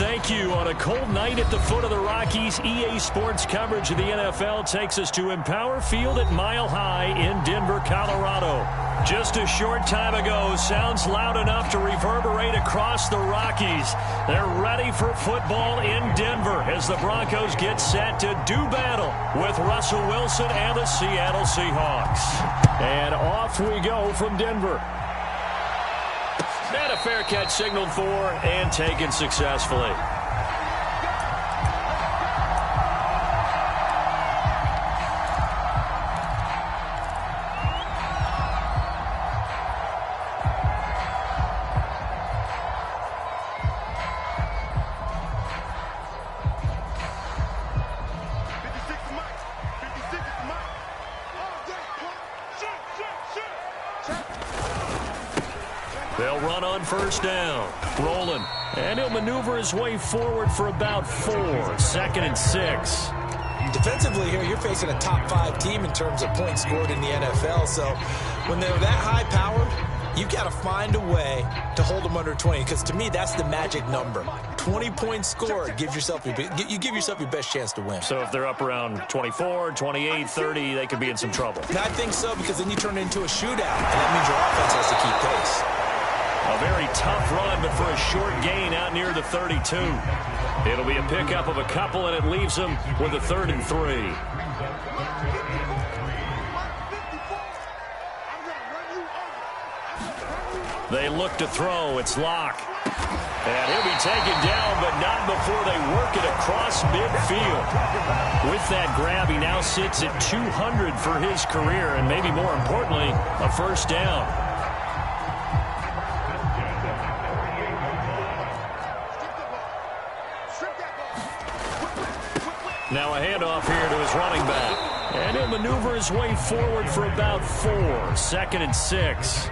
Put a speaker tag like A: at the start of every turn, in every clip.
A: thank you. On a cold night at the foot of the Rockies, EA Sports coverage of the NFL takes us to Empower Field at Mile High in Denver, Colorado. Just a short time ago, sounds loud enough to reverberate across the Rockies. They're ready for football in Denver as the Broncos get set to do battle with Russell Wilson and the Seattle Seahawks. And off we go from Denver. And a fair catch signaled for and taken successfully. They'll run on first down. Rolling. And he'll maneuver his way forward for about 4. 2nd and 6.
B: Defensively here, you're facing a top 5 team in terms of points scored in the NFL. So when they're that high powered, you've got to find a way to hold them under 20. Because to me, that's the magic number. 20 points scored, you give yourself your best chance to win.
A: So if they're up around 24, 28, 30, they could be in some trouble.
B: And I think so, because then you turn it into a shootout. And that means your offense has to keep pace.
A: A very tough run, but for a short gain out near the 32. It'll be a pickup of a couple, and it leaves them with a 3rd and 3. They look to throw. It's Locke. And he'll be taken down, but not before they work it across midfield. With that grab, he now sits at 200 for his career, and maybe more importantly, a first down. Now a handoff here to his running back. And he'll maneuver his way forward for about 4. 2nd and 6.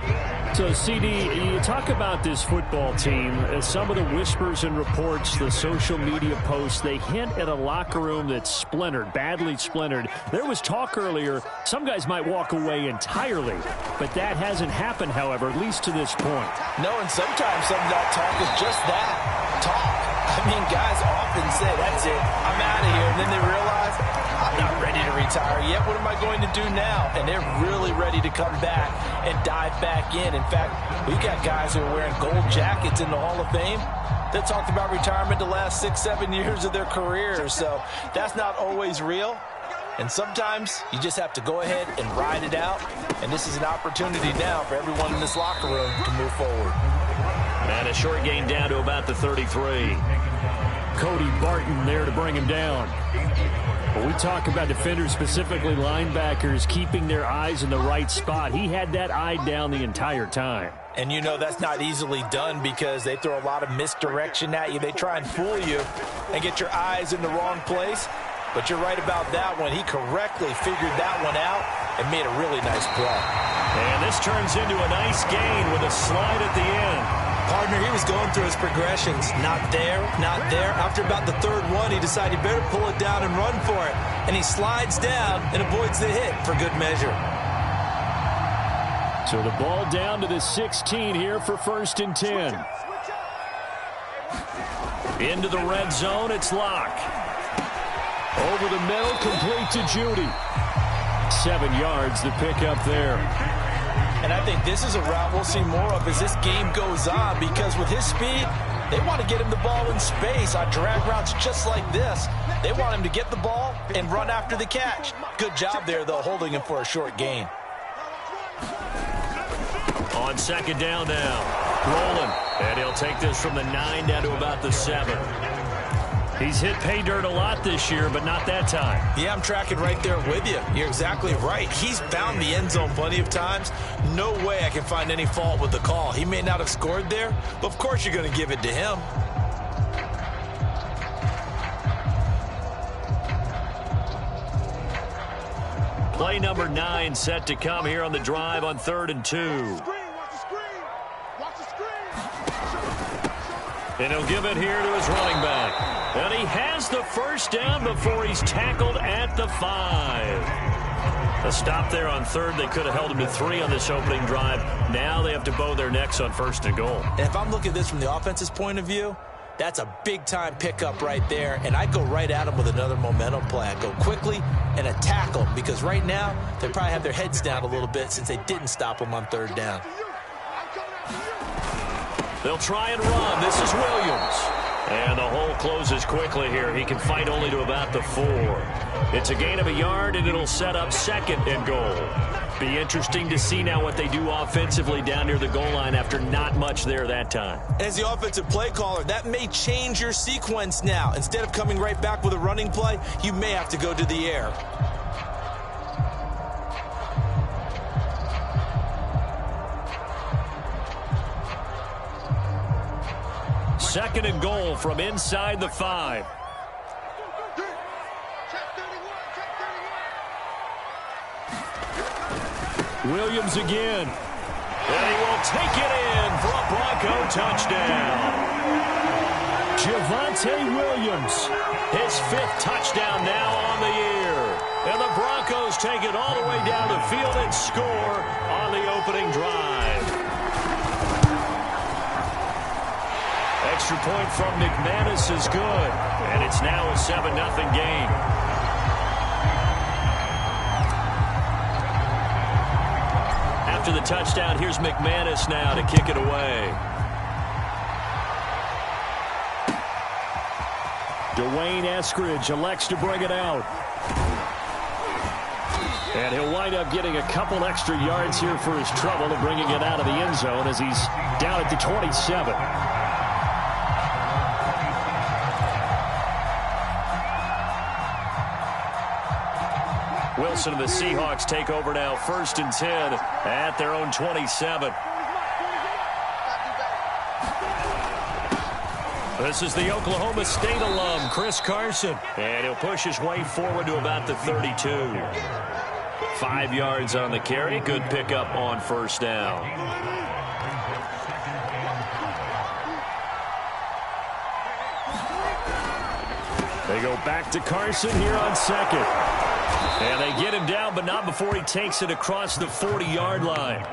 A: So, CD, you talk about this football team. Some of the whispers and reports, the social media posts, they hint at a locker room that's splintered, badly splintered. There was talk earlier, some guys might walk away entirely. But that hasn't happened, however, at least to this point.
B: No, and sometimes some of that talk is just that, talk. I mean, guys often say, that's it, I'm out of here. And then they realize, I'm not ready to retire yet. What am I going to do now? And they're really ready to come back and dive back in. In fact, we've got guys who are wearing gold jackets in the Hall of Fame that talked about retirement the last 6, 7 years of their careers. So that's not always real. And sometimes you just have to go ahead and ride it out. And this is an opportunity now for everyone in this locker room to move forward.
A: And a short gain down to about the 33. Cody Barton there to bring him down. When we talk about defenders, specifically linebackers, keeping their eyes in the right spot, he had that eye down the entire time.
B: And you know that's not easily done because they throw a lot of misdirection at you. They try and fool you and get your eyes in the wrong place. But you're right about that one. He correctly figured that one out and made a really nice play.
A: And this turns into a nice gain with a slide at the end.
B: Partner, he was going through his progressions. Not there, not there. After about the 3rd one, he decided he better pull it down and run for it. And he slides down and avoids the hit for good measure.
A: So the ball down to the 16 here for 1st and 10. Into the red zone, it's Locke. Over the middle, complete to Judy. 7 yards to pick up there.
B: And I think this is a route we'll see more of as this game goes on, because with his speed, they want to get him the ball in space on drag routes just like this. They want him to get the ball and run after the catch. Good job there, though, holding him for a short gain.
A: On 2nd down now, rolling. And he'll take this from the 9 down to about the 7. He's hit pay dirt a lot this year, but not that time.
B: Yeah, I'm tracking right there with you. You're exactly right. He's found the end zone plenty of times. No way I can find any fault with the call. He may not have scored there, but of course you're going to give it to him.
A: Play number 9 set to come here on the drive on 3rd and 2. And he'll give it here to his running back. And he has the first down before he's tackled at the 5. A stop there on 3rd. They could have held him to 3 on this opening drive. Now they have to bow their necks on 1st and goal.
B: And if I'm looking at this from the offense's point of view, That's a big-time pickup right there, and I go right at them with another momentum play. I go quickly and attack them because right now they probably have their heads down a little bit since they didn't stop them on third down.
A: They'll try and run. This is Williams. And the hole closes quickly here. He can fight only to about the 4. It's a gain of a yard, and it'll set up 2nd and goal. Be interesting to see now what they do offensively down near the goal line after not much there that time.
B: As the offensive play caller, that may change your sequence now. Instead of coming right back with a running play, you may have to go to the air.
A: Second and goal from inside the 5. Williams again. And he will take it in for a Bronco touchdown. Javonte Williams, his 5th touchdown now on the year. And the Broncos take it all the way down the field and score on the opening drive. Extra point from McManus is good, and it's now a 7-0 game. After the touchdown, here's McManus now to kick it away. Dwayne Eskridge elects to bring it out. And he'll wind up getting a couple extra yards here for his trouble and bringing it out of the end zone as he's down at the 27. Wilson and the Seahawks take over now, 1st and 10 at their own 27. This is the Oklahoma State alum, Chris Carson. And he'll push his way forward to about the 32. 5 yards on the carry. Good pickup on 1st down. They go back to Carson here on 2nd. And they get him down, but not before he takes it across the 40-yard line.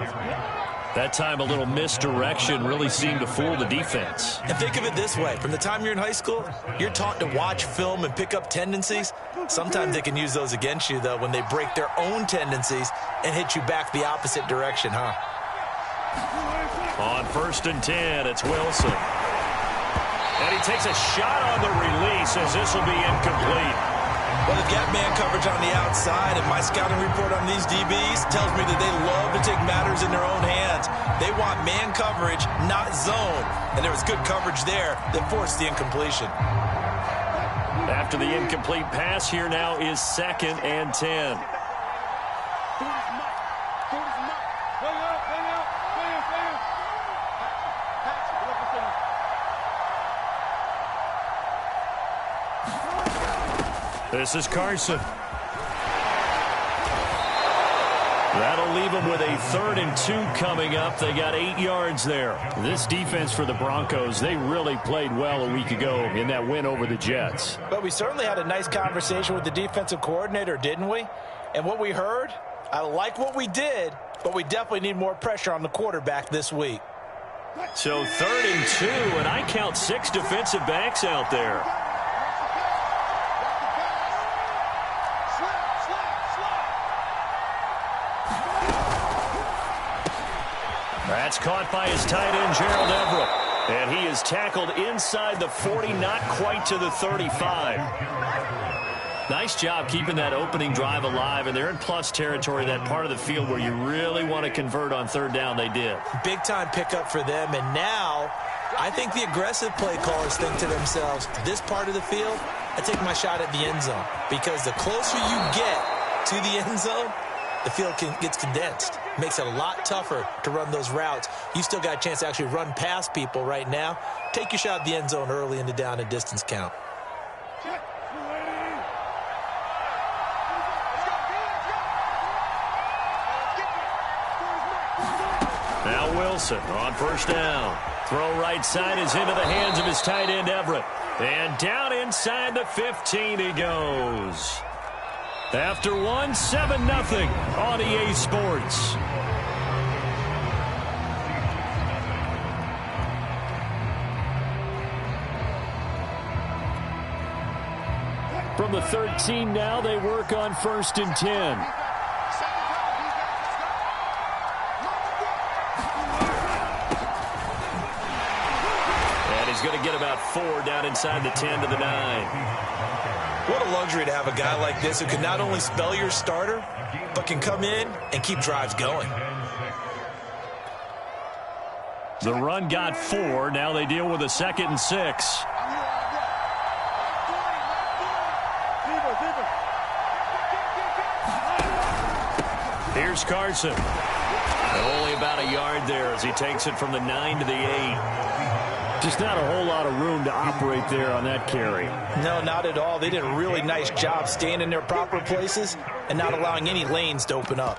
A: That time a little misdirection really seemed to fool the defense.
B: And think of it this way. From the time you're in high school, you're taught to watch film and pick up tendencies. Sometimes they can use those against you, though, when they break their own tendencies and hit you back the opposite direction, huh?
A: On 1st and 10, it's Wilson. And he takes a shot on the release as this will be incomplete.
B: Well, they've got man coverage on the outside, and my scouting report on these DBs tells me that they love to take matters in their own hands. They want man coverage, not zone. And there was good coverage there that forced the incompletion.
A: After the incomplete pass, here now is 2nd and 10. This is Carson. That'll leave them with a 3rd and 2 coming up. They got 8 yards there. This defense for the Broncos, they really played well a week ago in that win over the Jets.
B: But we certainly had a nice conversation with the defensive coordinator, didn't we? And what we heard, I like what we did, but we definitely need more pressure on the quarterback this week.
A: So 3rd and 2, and I count 6 defensive backs out there. That's caught by his tight end, Gerald Everett. And he is tackled inside the 40, not quite to the 35. Nice job keeping that opening drive alive, and they're in plus territory, that part of the field where you really want to convert on 3rd down. They did. Big-time pickup for them, and now I think the aggressive play callers think to themselves, this part of the field, I take my shot at the end zone, because the closer you get to the end zone, the field gets condensed. Makes it a lot tougher to run those routes. You still got a chance to actually run past people right now. Take your shot at the end zone early in the down and distance count. Now Wilson on 1st down. Throw right side is into the hands of his tight end, Everett. And down inside the 15 he goes. After 7-0 on EA Sports. From the 13 now, they work on 1st and 10. And he's going to get about 4 down inside the 10 to the 9.
B: What a luxury to have a guy like this who can not only spell your starter, but can come in and keep drives going.
A: The run got 4. Now they deal with a 2nd and 6. Here's Carson. And only about a yard there as he takes it from the 9 to the 8. Just not a whole lot of room to operate there on that carry.
B: No, not at all. They did a really nice job staying in their proper places and not allowing any lanes to open up.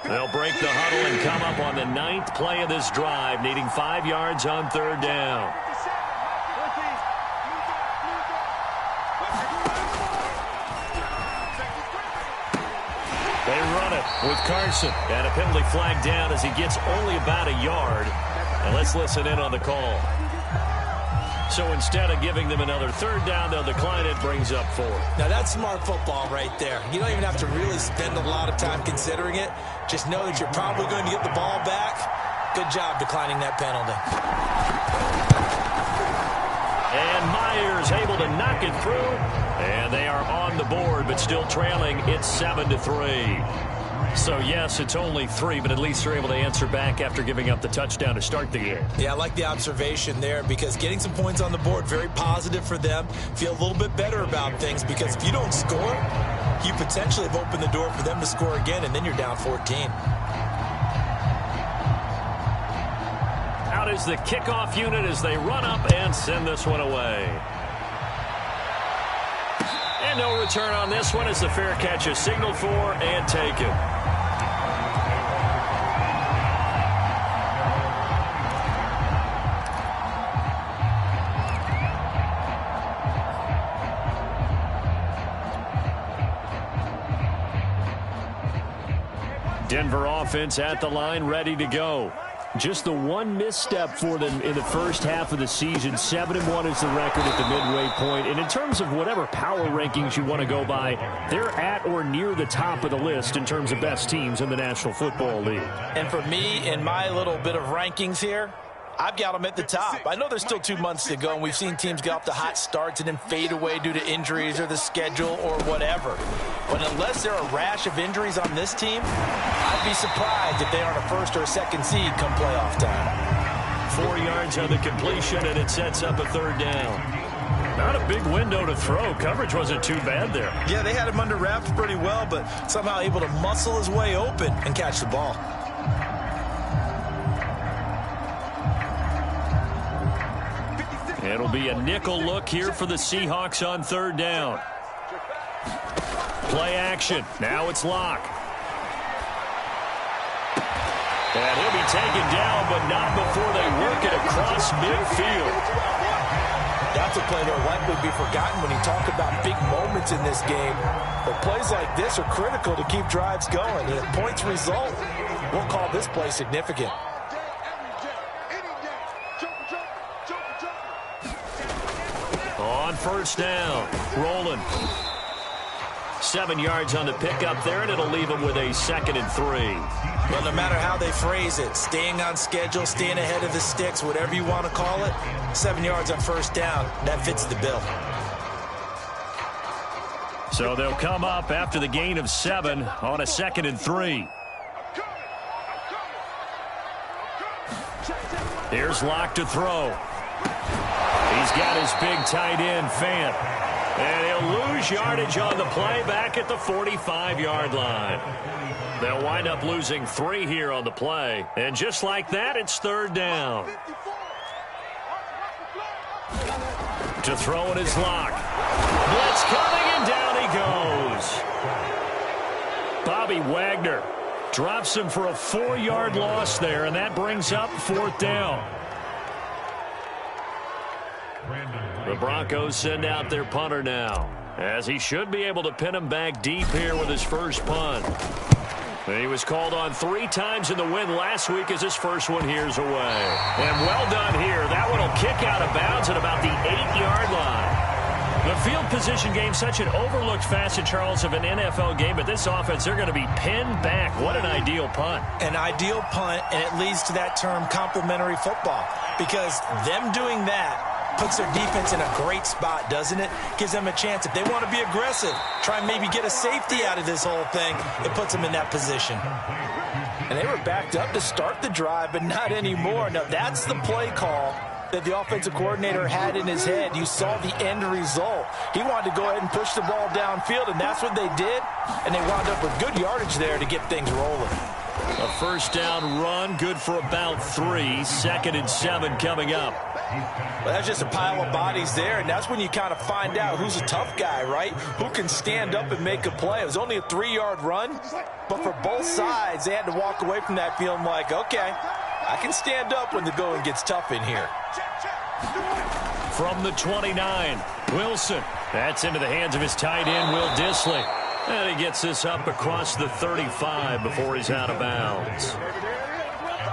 A: They'll break the huddle and come up on the 9th play of this drive, needing 5 yards on 3rd down. They run it with Carson, and a penalty flag down as he gets only about a yard. And let's listen in on the call. So instead of giving them another 3rd down, they'll decline it, brings up 4.
B: Now that's smart football right there. You don't even have to really spend a lot of time considering it. Just know that you're probably going to get the ball back. Good job declining that penalty.
A: And Myers able to knock it through. And they are on the board, but still trailing. It's 7-3. So, yes, it's only 3, but at least they're able to answer back after giving up the touchdown to start the game.
B: Yeah, I like the observation there because getting some points on the board, very positive for them. Feel a little bit better about things because if you don't score, you potentially have opened the door for them to score again, and then you're down 14.
A: Out is the kickoff unit as they run up and send this one away. And no return on this one as the fair catch is signaled for and taken. Denver offense at the line, ready to go. Just the one misstep for them in the first half of the season. 7-1 is the record at the midway point. And in terms of whatever power rankings you want to go by, they're at or near the top of the list in terms of best teams in the National Football League.
B: And for me, in my little bit of rankings here, I've got them at the top. I know there's still 2 months to go, and we've seen teams get off to hot starts and then fade away due to injuries or the schedule or whatever. But unless there are a rash of injuries on this team, I'd be surprised if they aren't a 1st or a 2nd seed come playoff time.
A: 4 yards on the completion, and it sets up a 3rd down. Not a big window to throw. Coverage wasn't too bad there.
B: Yeah, they had him under wraps pretty well, but somehow able to muscle his way open and catch the ball.
A: It'll be a nickel look here for the Seahawks on 3rd down. Play action. Now it's Locke. And he'll be taken down, but not before they work it across midfield.
B: That's a play that'll likely be forgotten when you talk about big moments in this game. But plays like this are critical to keep drives going. And if points result, we'll call this play significant.
A: On 1st down, rolling. 7 yards on the pickup there, and it'll leave them with a 2nd and 3.
B: Well, no matter how they phrase it, staying on schedule, staying ahead of the sticks, whatever you want to call it, 7 yards on 1st down, that fits the bill.
A: So they'll come up after the gain of 7 on a 2nd and 3. Here's Locke to throw. He's got his big tight end, Fant. And he'll lose yardage on the play back at the 45-yard line. They'll wind up losing 3 here on the play. And just like that, it's 3rd down. To throw it is Locke. Blitz coming, and down he goes. Bobby Wagner drops him for a 4-yard loss there, and that brings up 4th down. The Broncos send out their punter now, as he should be able to pin him back deep here with his first punt. He was called on 3 times in the win last week as his first one here's away. And well done here. That one will kick out of bounds at about the 8-yard line. The field position game, such an overlooked facet, Charles, of an NFL game, but this offense, they're going to be pinned back. What an ideal punt.
B: An ideal punt, and it leads to that term complementary football, because them doing that puts their defense in a great spot, doesn't it? Gives them a chance. If they want to be aggressive, try and maybe get a safety out of this whole thing, it puts them in that position. And they were backed up to start the drive, but not anymore. Now, that's the play call that the offensive coordinator had in his head. You saw the end result. He wanted to go ahead and push the ball downfield, and that's what they did, and they wound up with good yardage there to get things rolling.
A: A first down run, good for about 3. 2nd and 7 coming up.
B: Well, that's just a pile of bodies there, and that's when you kind of find out who's a tough guy, right? Who can stand up and make a play. It was only a 3-yard run, but for both sides, they had to walk away from that feeling like, okay, I can stand up when the going gets tough in here.
A: From the 29, Wilson. That's into the hands of his tight end, Will Dissly. And he gets this up across the 35 before he's out of bounds.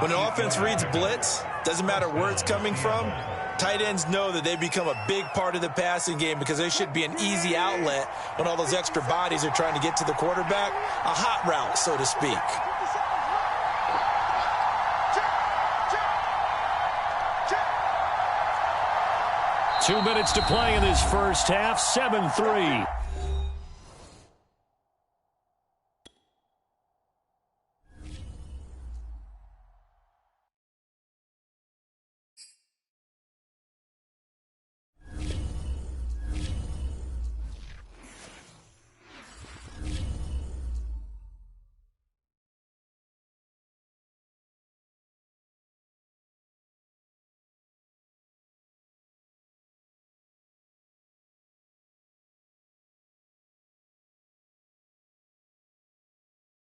B: When an offense reads blitz, doesn't matter where it's coming from, tight ends know that they become a big part of the passing game because they should be an easy outlet when all those extra bodies are trying to get to the quarterback. A hot route, so to speak.
A: Two minutes to play in this first half, 7-3.